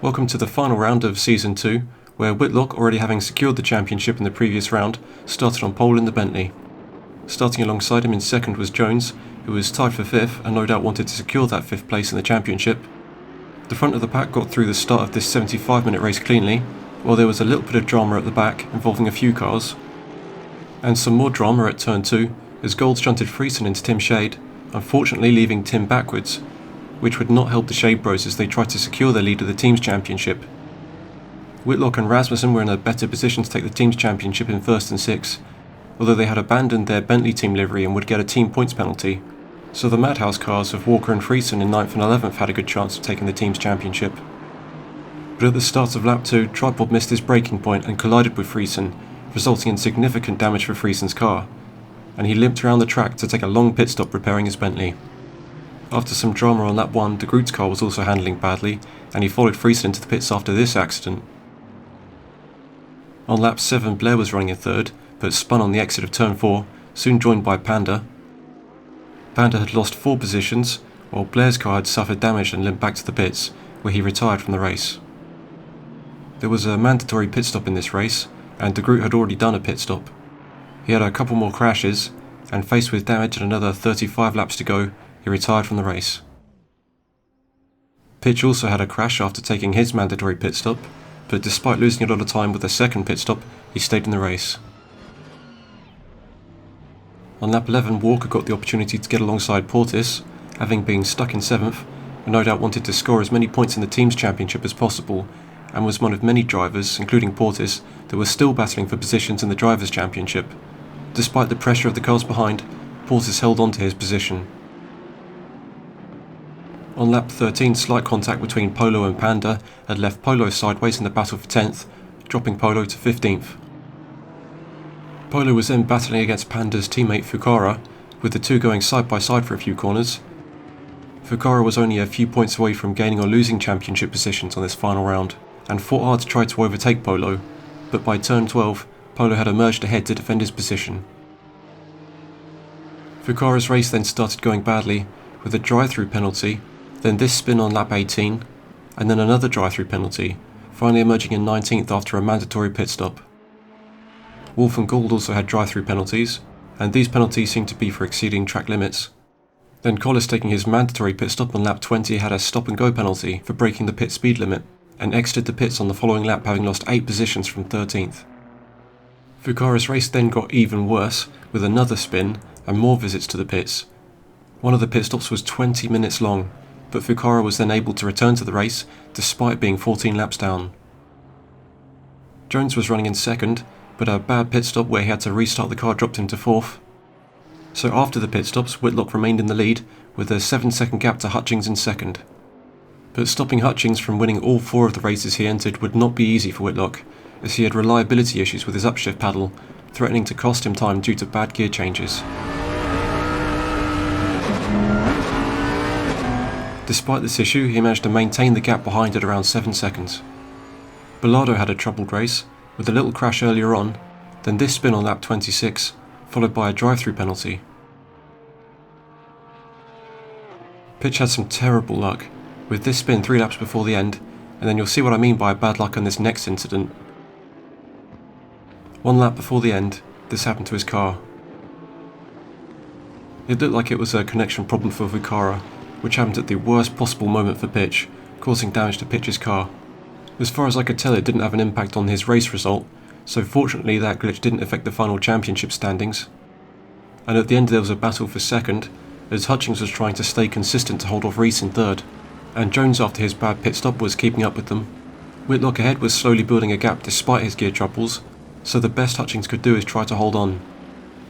Welcome to the final round of Season 2, where Whitlock, already having secured the championship in the previous round, started on pole in the Bentley. Starting alongside him in second was Jones, who was tied for 5th and no doubt wanted to secure that 5th place in the championship. The front of the pack got through the start of this 75-minute race cleanly, while there was a little bit of drama at the back involving a few cars. And some more drama at turn 2, as Gold shunted Friesen into Tim's shade, unfortunately leaving Tim backwards, which would not help the Shade Bros as they tried to secure their lead of the team's championship. Whitlock and Rasmussen were in a better position to take the team's championship in 1st and 6th, although they had abandoned their Bentley team livery and would get a team points penalty, so the Madhouse cars of Walker and Friesen in 9th and 11th had a good chance of taking the team's championship. But at the start of lap 2, Tripod missed his braking point and collided with Friesen, resulting in significant damage for Friesen's car, and he limped around the track to take a long pit stop repairing his Bentley. After some drama on lap 1, de Groot's car was also handling badly, and he followed Friesen into the pits after this accident. On lap 7, Blair was running in 3rd, but spun on the exit of turn 4, soon joined by Panda. Panda had lost 4 positions, while Blair's car had suffered damage and limped back to the pits, where he retired from the race. There was a mandatory pit stop in this race, and de Groot had already done a pit stop. He had a couple more crashes, and faced with damage and another 35 laps to go, he retired from the race. Pitch also had a crash after taking his mandatory pit stop, but despite losing a lot of time with a second pit stop, he stayed in the race. On lap 11, Walker got the opportunity to get alongside Portis, having been stuck in 7th, and no doubt wanted to score as many points in the team's championship as possible, and was one of many drivers, including Portis, that were still battling for positions in the Drivers' Championship. Despite the pressure of the cars behind, Portis held on to his position. On lap 13, slight contact between Polo and Panda had left Polo sideways in the battle for 10th, dropping Polo to 15th. Polo was then battling against Panda's teammate Fukara, with the two going side by side for a few corners. Fukara was only a few points away from gaining or losing championship positions on this final round, and fought hard to try to overtake Polo, but by turn 12, Polo had emerged ahead to defend his position. Fukara's race then started going badly, with a drive-through penalty, then this spin on lap 18, and then another drive-through penalty, finally emerging in 19th after a mandatory pit stop. Wolf and Gould also had drive-through penalties, and these penalties seemed to be for exceeding track limits. Then Collis, taking his mandatory pit stop on lap 20, had a stop-and-go penalty for breaking the pit speed limit, and exited the pits on the following lap, having lost 8 positions from 13th. Fukara's race then got even worse, with another spin and more visits to the pits. One of the pit stops was 20 minutes long, but Fukara was then able to return to the race despite being 14 laps down. Jones was running in 2nd, but a bad pit stop where he had to restart the car dropped him to 4th. So after the pit stops, Whitlock remained in the lead with a 7-second gap to Hutchings in 2nd. But stopping Hutchings from winning all 4 of the races he entered would not be easy for Whitlock, as he had reliability issues with his upshift paddle, threatening to cost him time due to bad gear changes. Despite this issue, he managed to maintain the gap behind at around 7 seconds. Bilardo had a troubled race, with a little crash earlier on, then this spin on lap 26, followed by a drive-through penalty. Pitch had some terrible luck, with this spin 3 laps before the end, and then you'll see what I mean by bad luck on this next incident. 1 lap before the end, this happened to his car. It looked like it was a connection problem for Fukara, which happened at the worst possible moment for Pitch, causing damage to Pitch's car. As far as I could tell, it didn't have an impact on his race result, so fortunately that glitch didn't affect the final championship standings. And at the end there was a battle for 2nd, as Hutchings was trying to stay consistent to hold off Rees in 3rd, and Jones, after his bad pit stop, was keeping up with them. Whitlock ahead was slowly building a gap despite his gear troubles, so the best Hutchings could do is try to hold on.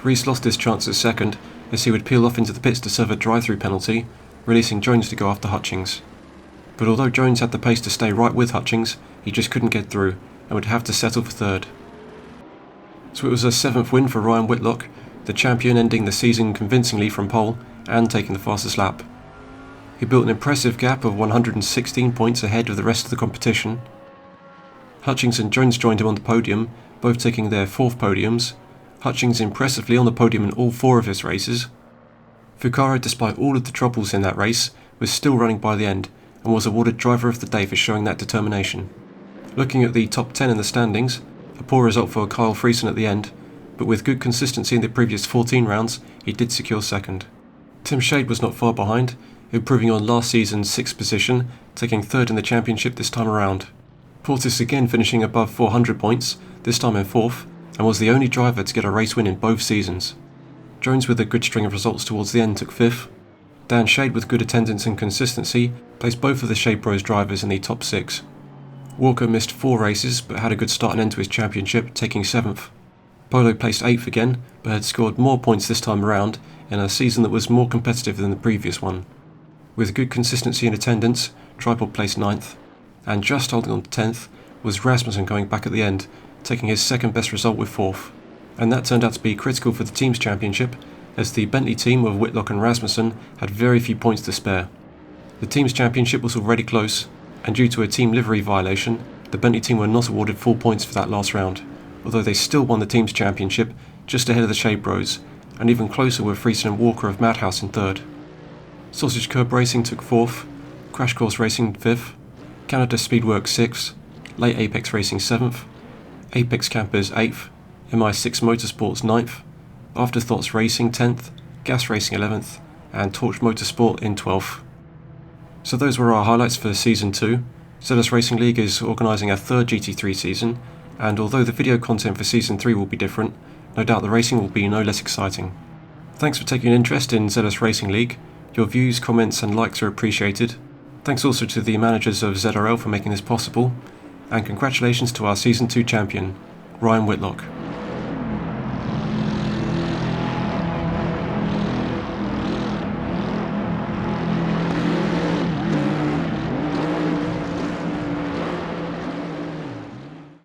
Rees lost his chance at 2nd, as he would peel off into the pits to serve a drive-through penalty, releasing Jones to go after Hutchings. But although Jones had the pace to stay right with Hutchings, he just couldn't get through, and would have to settle for 3rd. So it was a 7th win for Ryan Whitlock, the champion ending the season convincingly from pole, and taking the fastest lap. He built an impressive gap of 116 points ahead of the rest of the competition. Hutchings and Jones joined him on the podium, both taking their 4th podiums, Hutchings impressively on the podium in all 4 of his races. Fukara, despite all of the troubles in that race, was still running by the end, and was awarded Driver of the Day for showing that determination. Looking at the top 10 in the standings, a poor result for Kyle Friesen at the end, but with good consistency in the previous 14 rounds, he did secure second. Tim Shade was not far behind, improving on last season's 6th position, taking 3rd in the championship this time around. Portis again finishing above 400 points, this time in 4th, and was the only driver to get a race win in both seasons. Jones, with a good string of results towards the end, took 5th. Dan Shade, with good attendance and consistency, placed both of the Shade Bros drivers in the top 6. Walker missed 4 races but had a good start and end to his championship, taking 7th. Polo placed 8th again, but had scored more points this time around in a season that was more competitive than the previous one. With good consistency in attendance, Tripod placed 9th, and just holding on to 10th was Rasmussen going back at the end, taking his second best result with 4th. And that turned out to be critical for the team's championship, as the Bentley team of Whitlock and Rasmussen had very few points to spare. The team's championship was already close, and due to a team livery violation, the Bentley team were not awarded full points for that last round, although they still won the team's championship just ahead of the Shade Bros, and even closer with Friesen and Walker of Madhouse in 3rd. Sausage Curb Racing took 4th, Crash Course Racing 5th, Canada Speedworks 6th, Late Apex Racing 7th, Apex Campers 8th, MI6 Motorsports 9th, Afterthoughts Racing 10th, Gas Racing 11th, and Torch Motorsport in 12th. So those were our highlights for Season 2. Zealous Racing League is organising a 3rd GT3 season, and although the video content for Season 3 will be different, no doubt the racing will be no less exciting. Thanks for taking an interest in Zealous Racing League. Your views, comments and likes are appreciated. Thanks also to the managers of ZRL for making this possible, and congratulations to our Season 2 champion, Ryan Whitlock.